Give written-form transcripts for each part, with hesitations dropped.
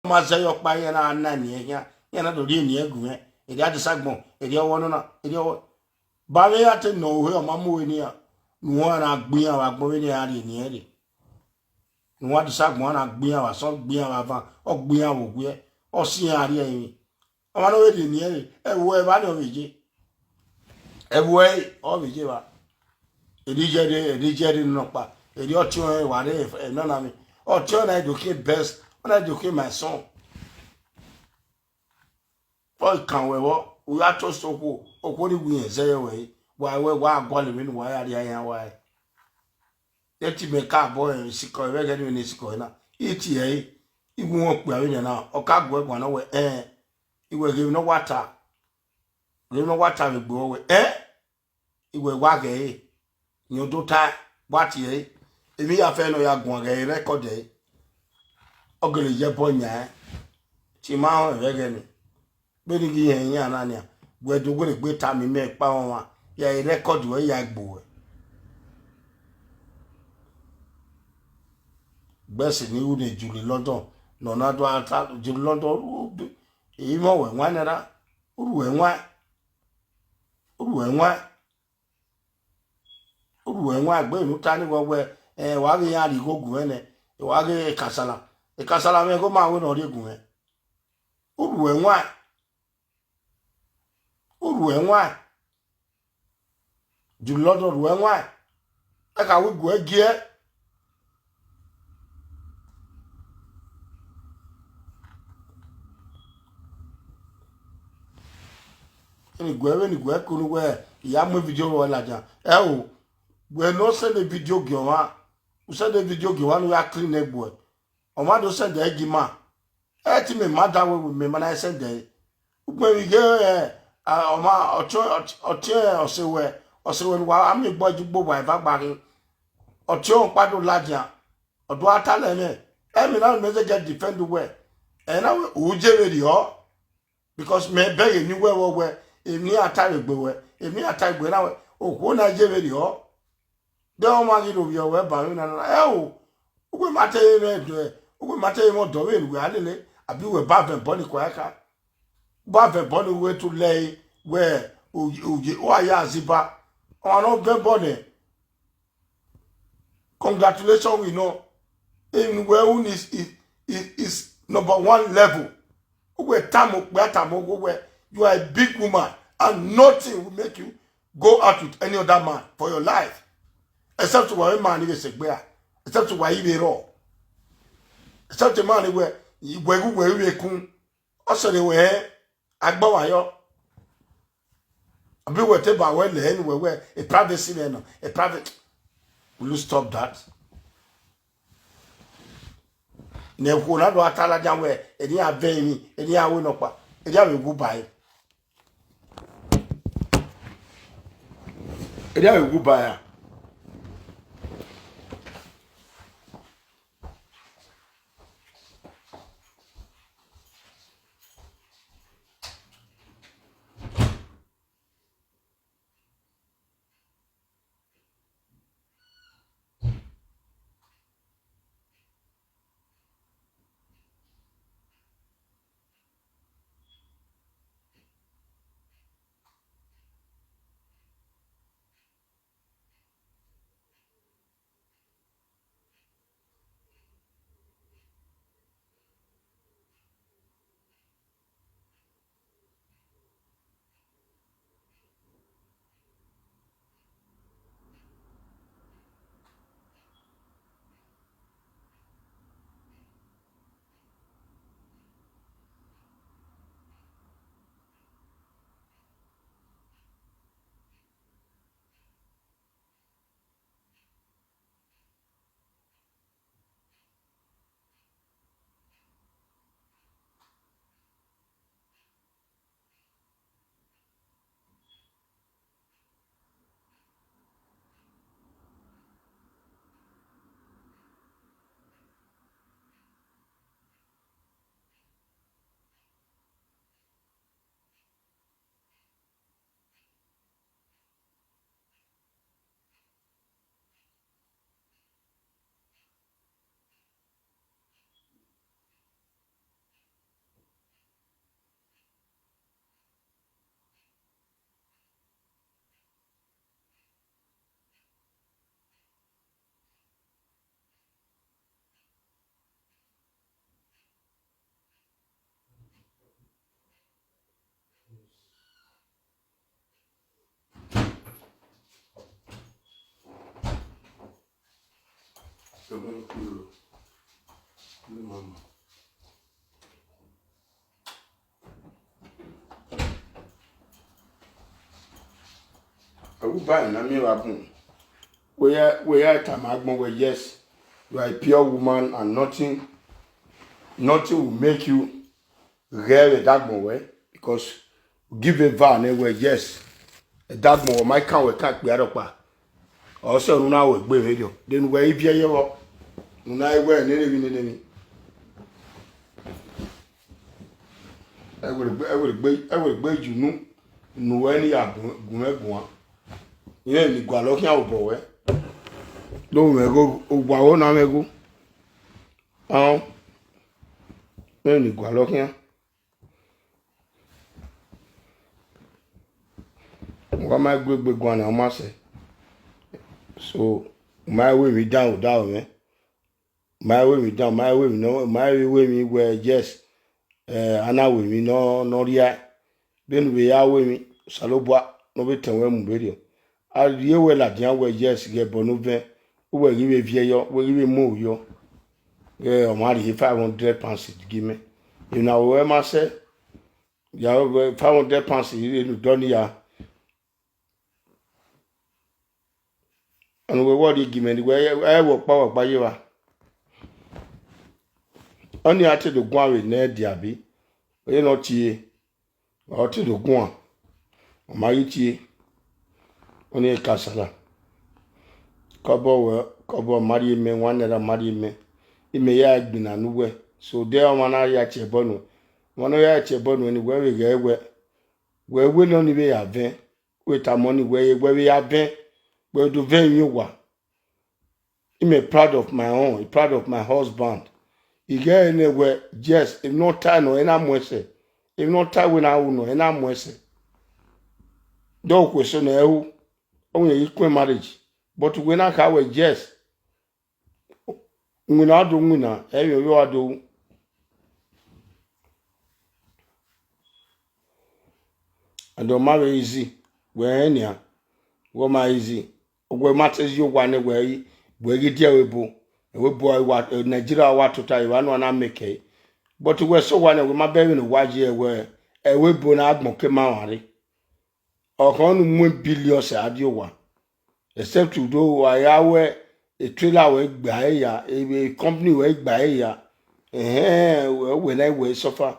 maza yo pa yana anani yana do ri ni egun e dia de sagbon e dia wo na e dia wo ba me ate no we o mamu we ni a nu na gbin awa gbon we ni ari ni ere nu wa de sagbon na gbin awa so gbin awa van o gbin awo gbe o si ari eyin o ma no we ni ere e wo e ba ni o meje e wo e o meje ba e di jere no pa e di o ti o wa re e no na mi o ti o na educate best when I educate my son. For can we are to so who or what we say away why we are going why are the iron why let him make a boy and sick or regular in his corner. ETA, it won't be now or can't work one away it will give no water. Give no water will go away it will wag you do tie what ye if me a fellow ya going a record day ugly Japonia Chimao regular. Beni gi yen yan ania we do go gbe ta mi me pa won wa ya record we ya gbo gbese ni u ne juli London no na do ata juli London e mo we wan na uru we wan gbe nu ta ni wo we wa ge yan ri gogun ene wa ge kasala me go ma we no ri gun uru we wan juli London uru we wan e ka we go egie ni gwe kunu we ya mo video ro la jan o we no send the video gi wa we send the video gi wa no ya clean egbo o ma do send the gi ma ti me ma da we me ma na send the ugbe wi ge o ma o se we wa am gbo ju gbo wa va gba ri o ti o pa do la jan o do atale me mi na me se get defend we na we o je we ri o because me be ye ni we emi atare gbe we emi atare gbe na we okwo na je we ri o de o ma gi do bi o we ba na o ugbe mate me do ugbe mate mo do we we alele abi we ba ve boni kwa ka ba ve boni we to lay we o aya ziba o no ve boni congratulations we know in where who is number 1 level ugbe tamo pe tamo we you are a big woman and nothing will make you go out with any other man for your life except to a man is a except to why you raw except a man where you we kun also the way agba wa yo abi whatever we le anywhere a privacy no a private will you stop that ne ko na do atala jan we eni aveni eni awo no pa eni awe go buy eni awe go buy We are Tamagmo, where yes, you are a pure woman and nothing will make you rear a dagmo way because give a van where yes, a dagmo my can't be out also now with video. Then where if you're I wear any I will break you no any abu yeah, ni gwa looking out boy. Don't we go wow na me go. Ni gwa looking. What my good big one on my say. So my way me down man. My way me down, my way no, my way me where yes. Ana way me no ya. Then we are way me salobwa no be ten we mu radio. Aliye we la dian we yes get bonu ven we give vieyo we give mo yo o ma ri 500 pounds give me you know we ma say ya 500 pounds you don ya and we what you give me we I work power pa ye wa oni ati do gun we na dia bi we no tie o ti do gun o ma yi tie oni kasala kobo mari me wanera mari me ime ya gbina nuwe so there wana ya chebonu wana ya chebonu ni we ge we no ni be ya ven we ta money we ya ven we do ven you wa I'm proud of my own, proud of my husband. You get anywhere, yes, if not time no ena mwese. If not time when I no ena mwese. Don't question ehu only equal marriage. But when I have yes, when I do wina, you are do. And don't marry easy. Where any, what my easy. Where matters you one way, where you deal with boo. We boy what Nigeria what to tell you one I make. But we so one with my baby in the white year where a we born out mokemawari. Or 1 billion adiowa. Except to do I wear a trailer work by a company work by when I will suffer.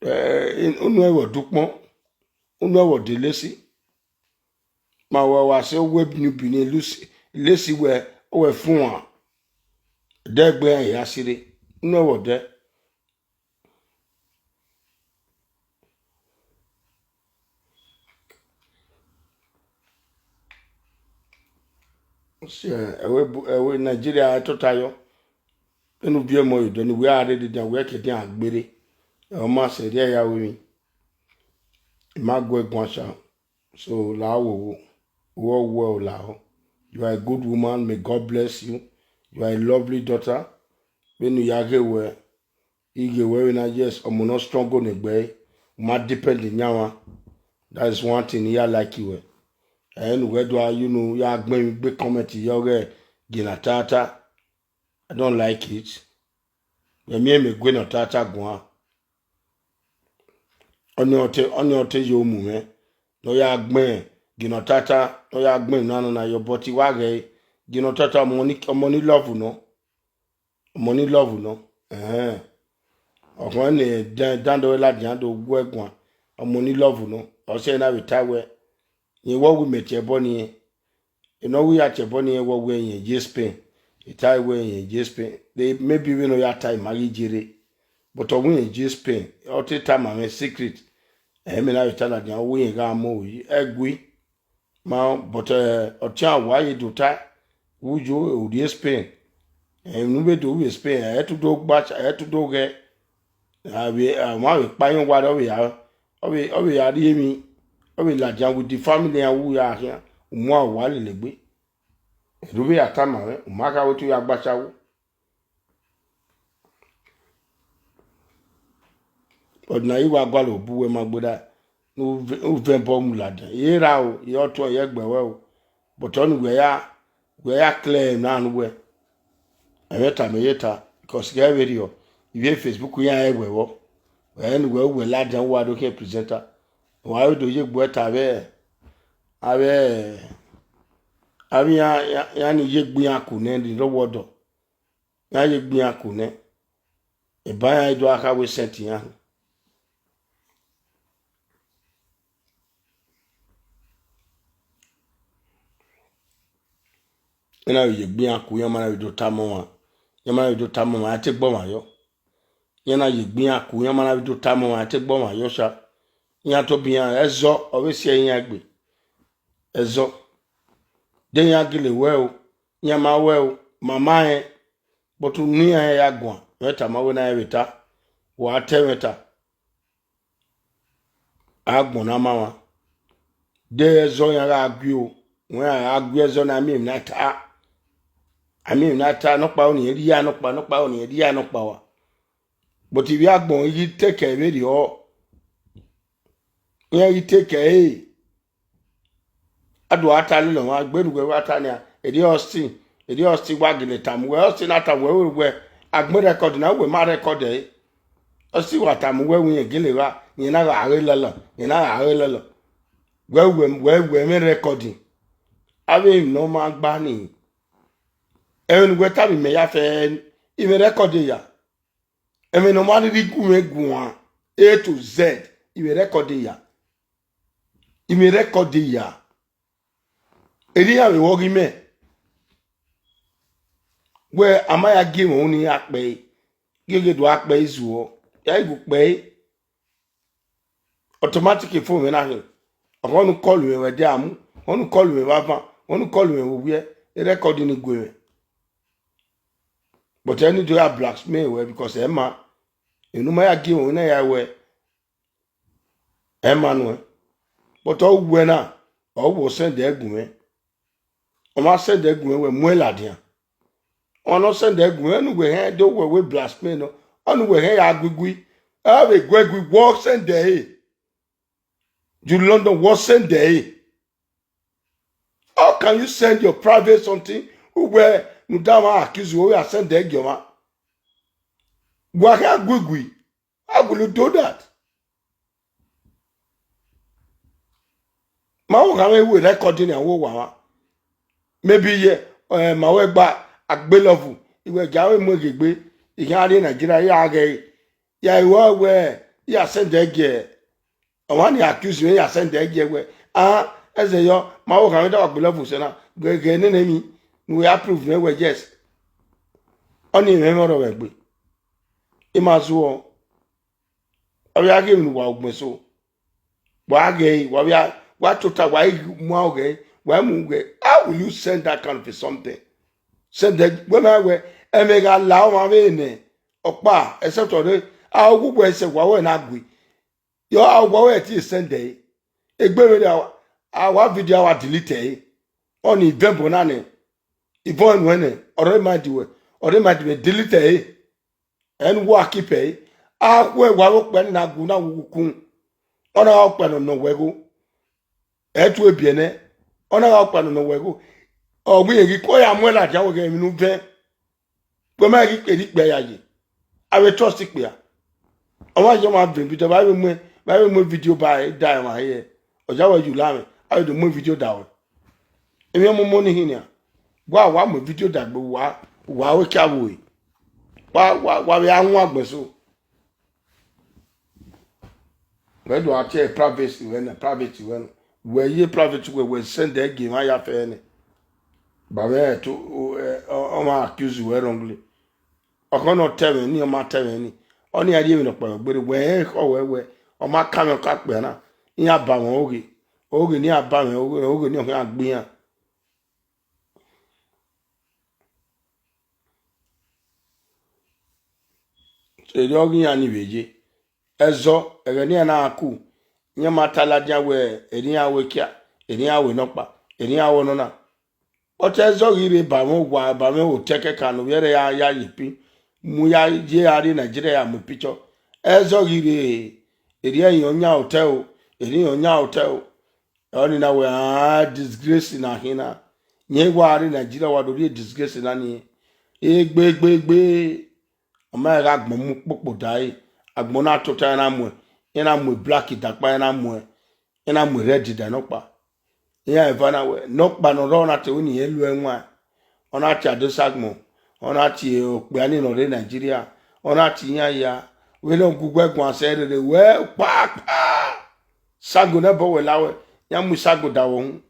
In unwe dukmo, unwe de lacy. Ma was so web new bini lacy where over fun. There be a city. No what there. Ewe Nigeria totayo. Enu bie mo you don't we are ready to work it down agbere. O ma se dia ya we mi. Ma go egbon sha. So la wo la ho. You are a good woman, may God bless you. You are a lovely daughter. When you yage we ige we na yes omo no strong go negbe. Ma depend nyawa. That is one thing here like you. And where do I you know ya big comment yoge gina tata. I don't like it. Me gwe no tata gwa. Oni ote yo mu me. No ya gben gina tata no ya gben na your body wage gina tata money love no. Money love no. Okon ni dan do la dian do gwe gwan. Money love no. O se na retire yin wo we mete boni. You know we at boni wo we yin je Spain. Itai we yin je Spain. They maybe we no ya time mari jere. But we yin je Spain. All the time I'm a secret. Me na retire dian we ga mo yi egui. Ma but otia wa yi do ta. Ujo o di Spain. Nu be do we Spain. E to do batch, e to do ge. We ma we pa yin wa do we ya. O we ya ri mi. O we la jan with the family and who ya here. Mo wa le legbe. Do we atama we. Ma ka we to ya gbacha wo. But na yi wa gwa lo bu we ma gboda. Nu ve bo mu la dan. Ye ra o, ye oto ye gbe we o. But on we ya we ya claim na no we emeta me yeta because get video if Facebook ya ewe wo when we ladan wa do ke presenter wa do ye gbo ta be abe abi ya ni ye gbin akune di lowo do ya ye gbin akune e ba ya do aka we sent ya ina ye gbin aku ya mana do tamo wa ya mana do tamo ma ate gbo ma yo yana ye gbin aku ya mana do tamo ma ate gbo ma yo sha ya to bia ezo obesi yin agbe ezo den ya gile we o ya ma we o mama e but ni ya gwan meta ma we na weta wa teweta agbon na mawa de ezo ya ga agbi o won agbi ezo na mi na ta ami na ta no pa oni ri ya no pa oni ri ya no pa wa but if ya gbon yi take away the o ya yi take away adu atali lo wa gberugbe wa tani a edi hosti wa gile tam we hosti na ta we agbon record na we ma record e hosti wa tam we gile wa yin na ga are lolo we me recording ave no ma gba ni en we ta mi me ya fe i me record ya e me no ma ri gun A to Z i me record ya eri ya we wo gi me we amaya game won ni ape gege do ape izuo ya igu pe automatic phone me na hin onu call me we dia mu onu call me baba onu call me wo wie e record ni gwe but any do ya blacksmith we because emma enu ma ya game won na ya we emma no but o we na o wo send egun me o ma send egun we mu eladian ono send egun enu we he do we blacksmith no onu we he ya agugui ave gwegui wo send e you London what send there. How can you send your private something who were Nudama accuse you are send there, Gioma? How will you do that? Mawo we recording and wo maybe ye mawe gba agbelovu iwe jawe mo gegbe iyan ari Nigeria ya ge ya iwo we ya send there. I want to accuse me, I send the egg. As a yo, my work, I don't believe in Gay enemy. We approve me, yes. Only member of a way. It must go. I are giving wild me so. Wagay, what to tell why Mwage, why Munge? How will you send that kind of something? Send the women where and make allow my way, or except for the I would say, why not we? Yo awo e ti send dey egbe we our video our delete on event na ne event when already delete and work keep we wa pe na gu na wukun ona o pe no wego etu ebiene ona o pe no wego ogbe egi ko ya mu la jawo ge mi nu ve pe ma gi pe di pe ya yi awe trust pe ya o wa jo ma be bi to ba mu By more video by die my here. Or Jawa you lame. I do more video down. If you have money here, why one video that but why we carry? Why we are one so? Where do I tell privacy when where ye private we send that game I have any. But where to my accuse you wrongly. I cannot tell me near my tell any. Only idea in a but where or where. O ma kame ka pe na iya ba won oge ni aba me oge ni o kan gbiyan se do gin ani beje ezo ere ni na aku nya matala dia we eni awe kia eni awe no pa eni awo no na o te ezo gire ba won wa ba me o teke kanu yere ya yipi mu ya je ari Nigeria mu picture ezo gire eri onya hotel eri onya hotel oni na we disgrace na hina nye wari Nigeria wa do ri disgrace na ni egbe ama ga gbon mu popo dai agbon na to ta na mu ina mu black idapa ina mu red da no pa ya evana we no pa no ro na te oni elu enwa ona ti adosagmo ona ti ope ani no re Nigeria ona ti ya we no gugu egun asere we pa sago na bo we lawe ya mu sago da wo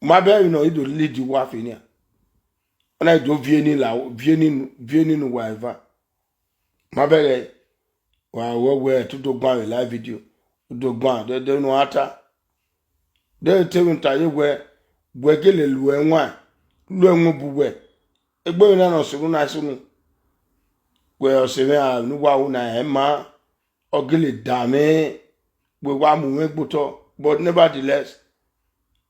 ma be no ido lead you wa finia ona ido vieni la vieni no wa eva ma be wa we to do gba live video do gba de no ata de te nta ye we gele lu enwa lu enwu bu we egbe na no suru na sunu we osere a nu wa una e ma ogele dame we wa mu egbuto but nevertheless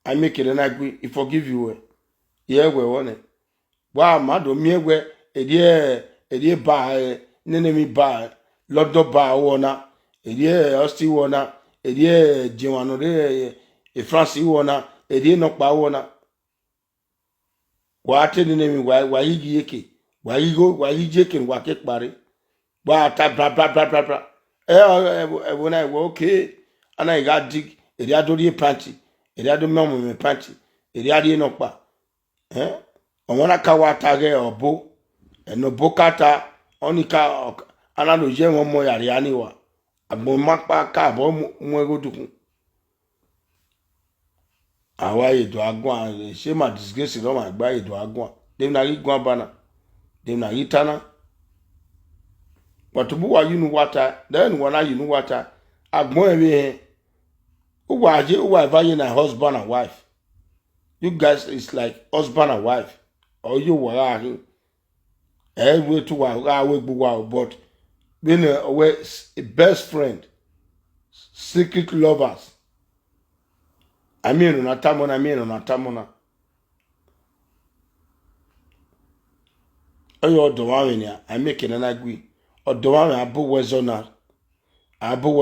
I make it and I agree. I forgive you. Yeah, we want it. Wow, madam, me we a dear bar, nenemi bar, Lord bar owner, a dear Osti owner, a dear Giano, a Francie owner, a dear knock bar owner. What the name why you yiki? Why you go, why you jaking, what it barry? What blah blah blah blah blah. When I walk okay, and I got dig, a dear do panty. Eri ado memo me panty eri ade no pa onwona ka watage obo eno bokata onika analo je won mo yare ani wa agbo mapa ka bo mu egodukun awa edo agun se ma disgrace lo ma gba edo agun dem na ri gun bana dem na yitana but bu wa yinu wata then wona yinu wata agbon ewe Uwa value na husband and wife. You guys is like husband and wife. Or you were every to wa but being a best friend, secret lovers. I mean on atamona. Oyo dowa I make an agree. Or dowa abu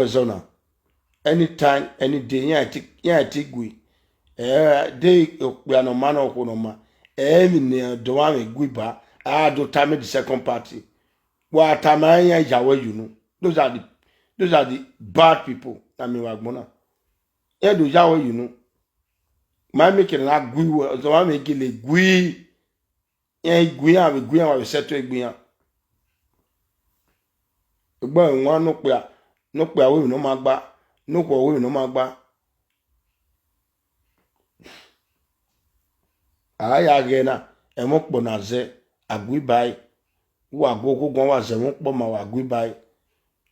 wezona. Anytime, any day, yeah, take we. They are no man or no ma. Near Doame Guiba, I do time the second party. What time I you know. Those are the bad people. I mean, Wagbona. Yeah, do Yawa, you know. My making a gui, so I make it a gui. Yeah, guia, we guia, we set to a guia. The boy, one no queer, no magba. No kwa no magba. Aya gena emokpo na ze agwibai. Wa gogo gon wa ze mokpo ma wa agwibai.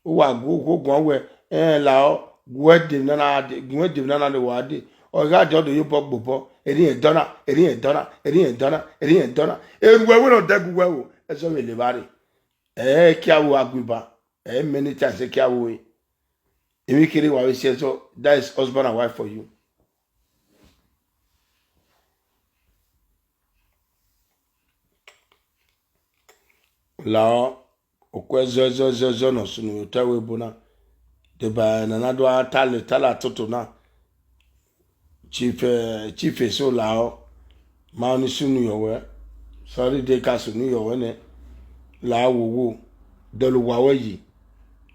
Wa gogo gon we lao gwede na de wa de. O ga jodo yo bogbo. Eri e dona. Eruwe we no degwe wo. Eso we le bari. Ki awo agwiba. Many times ki awo we. Emi kiri wa we say so that is husband and wife for you. La okwe zo no sunu tawe bona de ba na do tala toto na chief so la ma ni sunu yowe sorry de ka sunu yowe ne la wo dolo wa weyi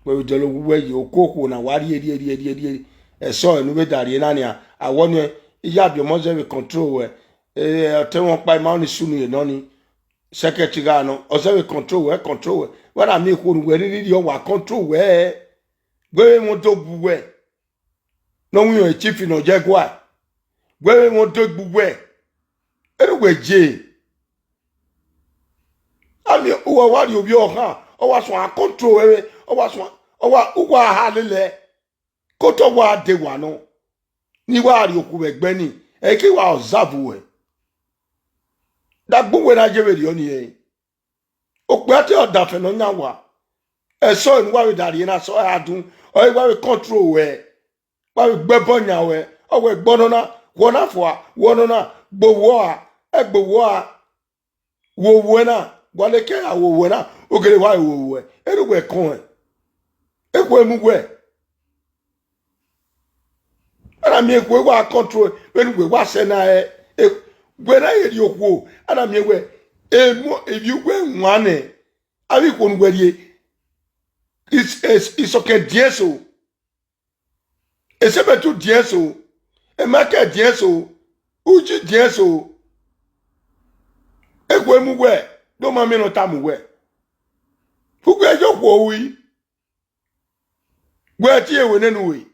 we dolo weyi okoko na wari eri so enu be dari na ni awon ni iya bi mo ze control we te won pa ma ni sunu ye no ni secretary gano osewe control we when I make one we really your wa control we mo to bu we no wi o chief no je kwa we mo to bu we ere we je ami o wa ri obi o han o wa so control we o wa ha lele ko to wa de wa no ni wa ri oku egbe ni e ki wa observe we that book when I gave it on ye. O kwati o dafe no nyawa. E so in wa we dari na so adun. O wa we control we. Wa we gbebo nyawe. O we gbono na wona fo a wono na gbowo a e gbowo a wo na wale ke a wo na ogere wa wo e ru we kon e ko emu we. Ana mi e ko wa control when we wa se na When I hear your quo, and I'm here where if you go one, I will go where it's okay, dear so. It's about to dear so. A market dear so. Uji dear so. A go where. Don't mammy no time where. Who get your woe? Where tear when anyway?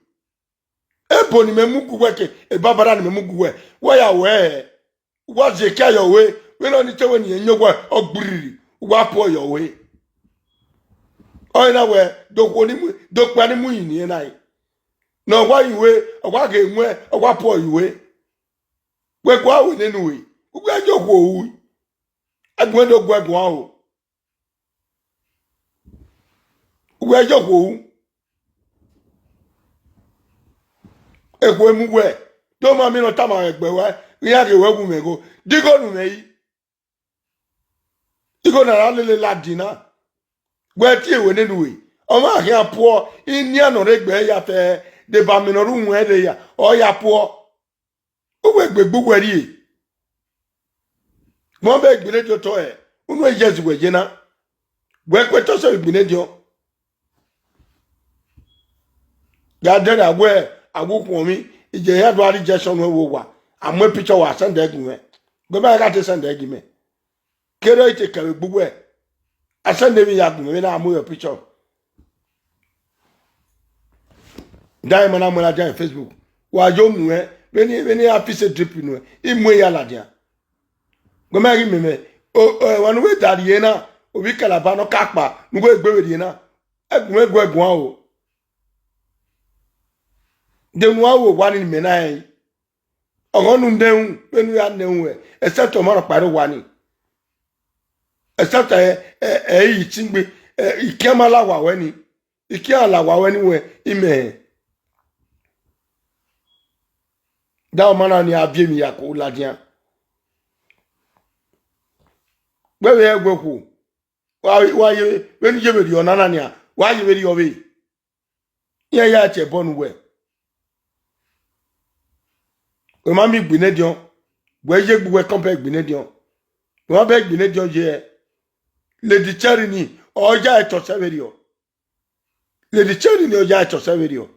A pony me mugu weke, a babaran me mugu we. Why aware? What's the carry away? When on the town in your way or breed, wapo your way. Oh, now where, don't want him, don't want him in and I. No, why you way, or what game where, or what poor you way? Where go in anyway? Who got your woe? I went to work wow. Where your woe? A woman where? Don't mammy no time I go. We have a woman go. Dig on me. You go to a little dinner. Where tea when anyway? Oh, my hair poor in yan or egg bear ya fair. The bamino room where they are. Oh, ya poor. Who will be book where ye? One bag be your toy. Who will just wait, Jenna? Where quit us have been your. That then I wear a book for me. If you had one just on over. I'm more picture was send egg me. Go back to send egg me. Carry take a book where. I send them in when I move a picture. Diamond, I'm going to Facebook. Why you know when you have piece of dripping, in way aladia. Go marry me. Oh, one way that yena, we calabano capa, no way buried yena. I go. Then one in Menai. On them when we are nowhere, except tomorrow by the one. Except a chingbe, Ikamala when he can't allow anywhere, he That man ni abie mi yako ladian. Where we go ku? Why you when you be your nana why you be your way? Yeah, che bon we. O ma mi gbinedion. We je gbe compare gbinedion. Wọ́n be gbinedion je. Lady Charity oja eto severio. Lady Charity oja eto severio.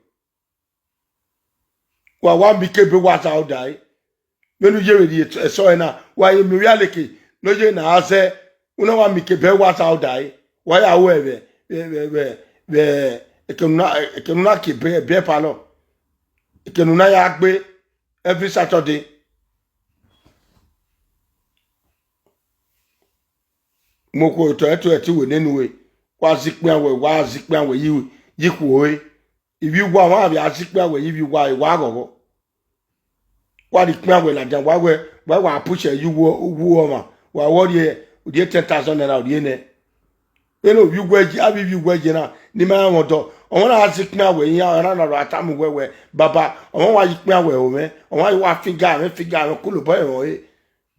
Wa bi kebe was out die. When you je so na why mi reality no je na ase una wa mi kebe was out die. Why are we ekenuna kebe be palo. Ekenuna ya gbe every Saturday. Moko to eti we nenu wa zikpe we yiku we if you go wa bi azikpe we if you wa gogo wa di kpe we la jan wa push you wo ma wa wori e 10,000 naira odi ne eno you go ji abi you go ji na ni ma won to won na azikpe we yan na ro atamu we baba won wa yikpe we o me won wa finger me kulo boy o e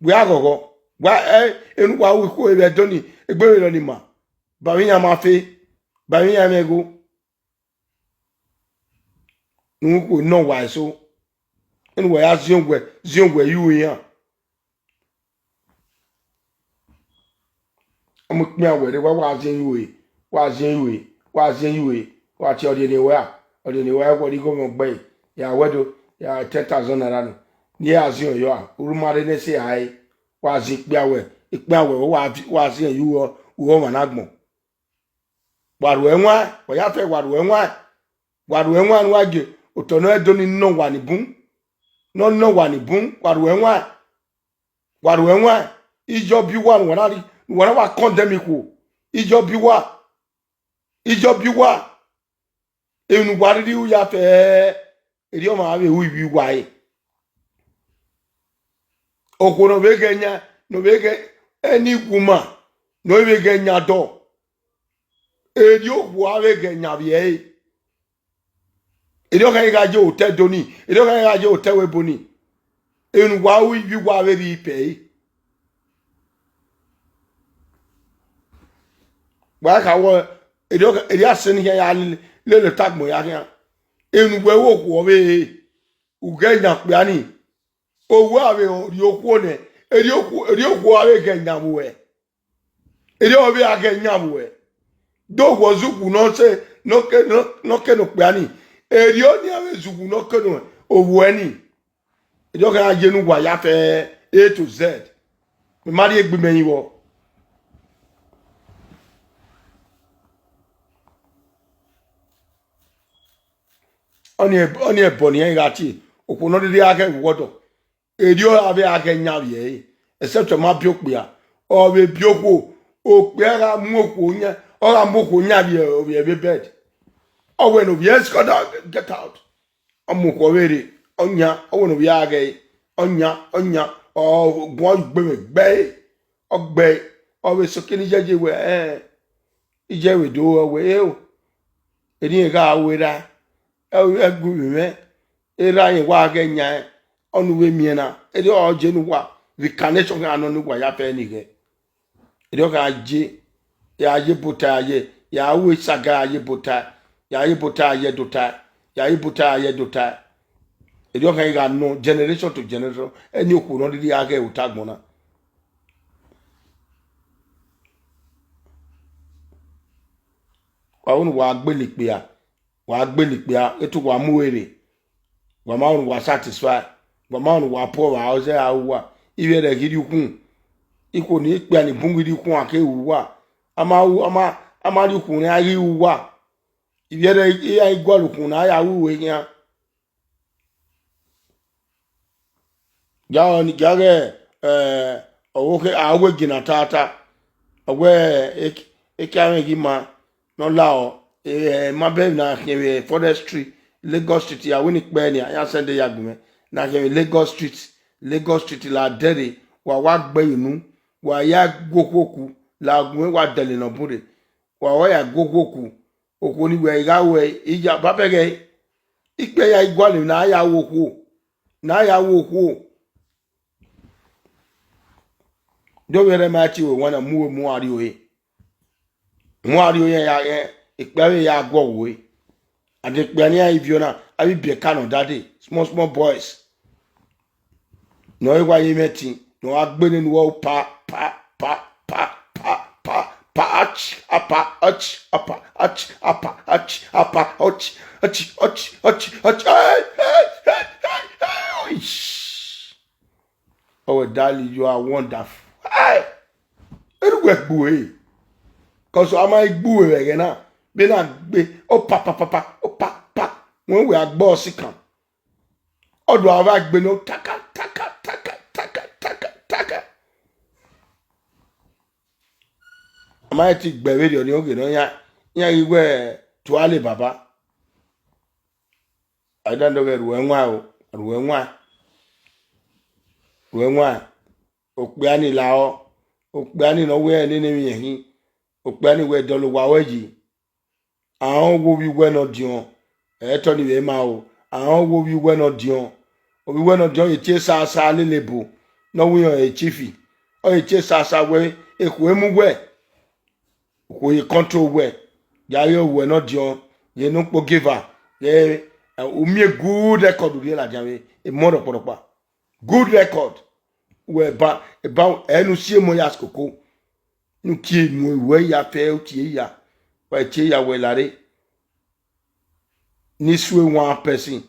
we agogo wa enu wa wi ko e doni egbe lo ni ma ba wi yan ma fe ba wi yan mego nu ko no wa so enu wa ya ziongwe yu yan amu pin awere wa zin yu wa ti ode ni wa ko di go mo gbe ya wedo ya 10,000 naira no ni azin yo a urumare ne se ai wa zin ipe awe wa zin yu wo ma nagbon waru enwa wa ya fe waru enwa nwa ge otono edoni no wa ni bun no wa ni bun waru enwa ijo bi wa wona wa condemn ko ijo bi wa enu wariri u ya fe eri o ma we hu bi wa e okoro be genya no be ge eni guma no be genya do eri ogwu awe genya bi e eri o kan ga je hotel doni eri o kan ga je hotel we boni enu wa wi bi wa we bi pe wa ka wo eri asen ya le tag mo ya kan enu we wo ku o be u genya pe ani owo awe ori oku ne erioku awe ke nyamuwe erio ake nyamuwe do wo zuku no se no ke no piani erio ni awe zuku no ke no owu eni erio ka ajenu wa ya fe A to Z me mari egbe meyin wo oni eboni en gati okuno de ake wodo erio ave ake nyawe except ma biokpia o be biokwo okpera mu okwo nya ora mu okwo nya be bed o we no yes God get out amukwo were onya o we no bi age onya o gbo gbe ogbe o we sokini jeje we ije we do we o eri ga wera egu me era yin wa age nya onu we miena eri o je nu wa recarnation ga no nu wa ya fe ni ge eri o ga je ya ye buta ye ya we saga ye buta ya ye buta ye dota ya ye buta ye dota eri o ga no generation to generation eni oku no di age utagbona kwa unu wa gbelikpia etu wa muwere wa ma unu wa satisfy wa ma unu wa poor wa oze awwa iwe re gidi kun iko ni pe ani bungidi kun ake wuwa ama ri kun ayi wuwa iwe re ai golu kun na ya wuwe yan ya ni gare owo ke awe gina tata owe eke gi ma no lao ma be na ke forestry Lagos Street ya wini pe ni ya sende ya gume na ke Lagos Street la dere wa gbe inu wa ya gogoku la gume wa dele no bude wa ya gogoku oko ni we ga we ija babege ikpe ya igwale na ya woku do were ma chi we wana mu ari oye ya ikpe ya gwo we ade kpani ya iviona abi be kano daddy small boys no igwa yimeti no agbeni ni wo pa ach apa oh darling you are wonderful hey erugwe gbuwe cause ama igbuwe we na be na gbe pa won we agbo sikan odo awa gbe no taka ama ti gbe we ni oge no ya iwe tuale baba ada ndo ge ruwe nwa okpe ani lao okpe ani no we ni mi yin okpe ani we dolo wa weji awon wo wi we no dion to ni we ma o awon wo wi we no dion o wi we no dion etie sa lelebo no wi o chifi o etie sa we eku emu we ko ye control we ya yo we no dion ye no po giver ye o mi good record ri la jawe e mo roporopa good record we ba enu sie mo ya skoko nu tie mu we ya fe o tie ya wa tie ya we lare ni sue one person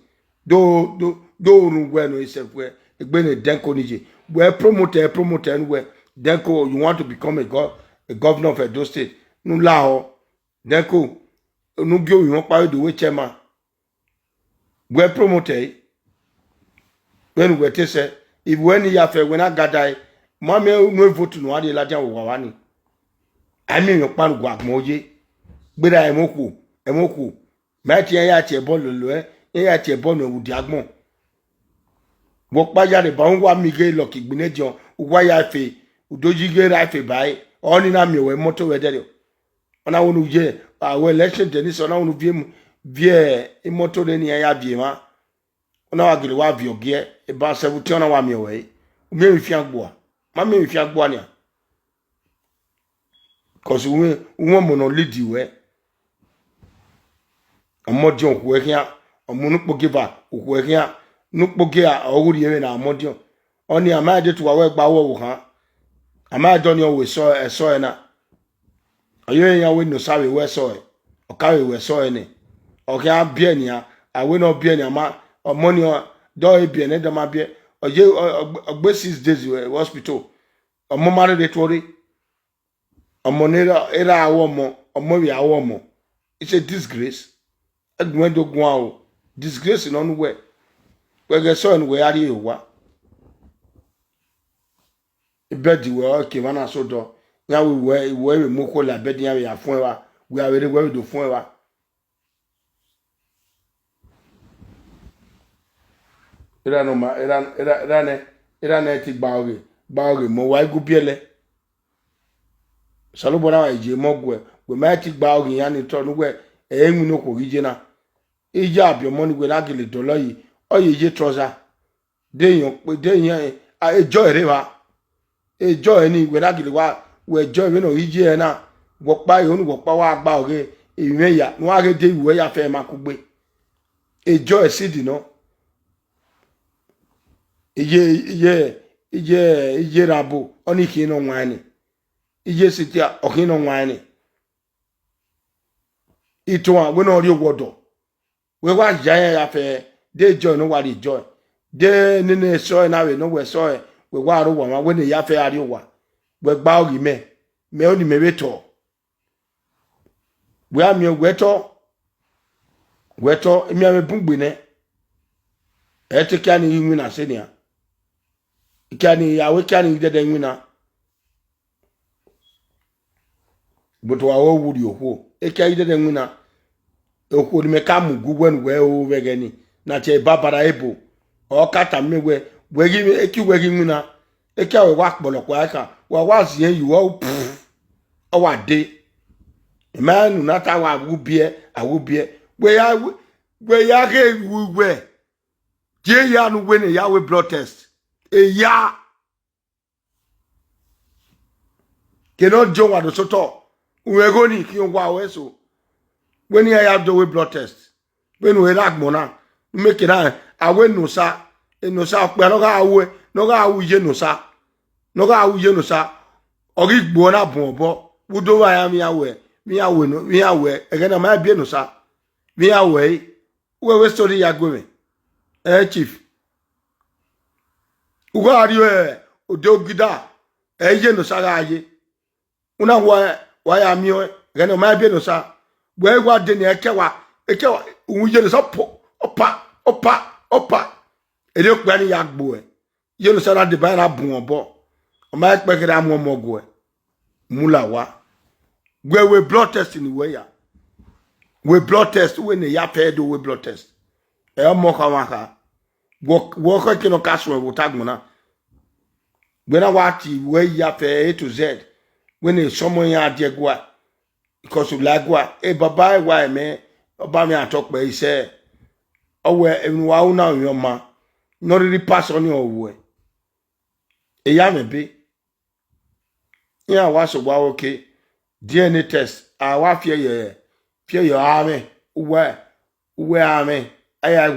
do ru we no isef we egbe ne denko nije we promote and we denko you want to become a governor of Edo State nu la ho denko nu gyo you pa do we chairman we promote when we te say if when ya fe when agada ma me no vote no ade la jan wo wa ni ami yo pan gwa moje gbera emoku ma ti ya ti bolu lo ya ti bolu wudi agbon wo pa ya re ba wa mi ge lo kigbine jon wa ya fe udoji ge ra fe bai oni na mi we moto we dere ona wonu je awe election tennis ona wonu vie moto de ni ya vie ma ona wa gele wa vie ogie e ba 70 ona wa mi we mi fi agbo ma mi fi agbo ni cause we mo no lead we amodion ku ehia omunu pogiva ku ehia nu pogia owuri ewe na amodion Oni ama de to wa gba wo ha. Ama do ni o we so na. Oyo yan we no sawe we so e. O ka we so e ni. O ka bia ni a we no bia ni ama o money do e bia ne da ma bia. Oye ogbe 6 days we hospital. O mo mare de tori. O mo ne era awo mo, o mo wi awo mo. It's a disgrace. Edwin do gwa o. Disgrace no no we. We get so no we ari wa. Bedi we okay wana so do ya we moko la bedi ya ya fun wa we are we do fun wa era ne ti gba ore mo wa igu biele salo bona wa je mo gwe we ma ti gba ore ya ni to nu we enwu no ko rije na ije abi mo ni we la gele dolo yi oye je trouser de yan ejo ere wa ejo eni we dagile wa we ejo we no ije na wo pa yo ni wo pa wa gba oge iwe ya no age de iwe ya fe ma kugbe ejo esidi no ije rabo oni ki no nwani ije sitia o ki no nwani ito an we no ri owodo we wa ya fe de ejo no wa ri ejo de nene so na we no we so we wa ro wa we ne ya fe ari wa we gba ori me oni me beto we ami weto emi ame bungbe ne e te kya ni yin na se nia kya ni ya we kya ni de yin na boto wa wo wuri oho e kya ide de yin na oho ni me ka mu gugwen we o we gani na che babara ebo o kata me we gi e ki we gi yin na e kya we wa polopọ aka wa zie yi wo o wa de manu nata wa awubie we ya ke we je ya nu we ne ya we blood test e ya ke no jo wa do soto we go ni ki wa we so we ni ya do we blood test we no we rag mona make na awe no sa pe no ga awu je no sa ori gbo na bon obo wudo wa ya mi awe egena ma bie no sa mi awe we story ya gwe chief ugo ari odogida je no sa ga ye una wa ya mi egena ma bie no sa we wa de ne ekewa unje no sa opa ere pa ni ya gbo je no sa na de ba na bun obo o ma pe kira mo mogo mula wa we blood test ni we ya we blood test we ne ya pe do we blood test e mo ka wa ka wo ko kino ka so wo tagmona we na wa ti we ya pe A to Z we ne somo ya adegwa because of lagwa e baba wa me oba mi atokpe ise owe enu wa una yo ma no really pass on your way e ya me be ya wa so wa okay DNA test a wa fie ye ame uwe ame aya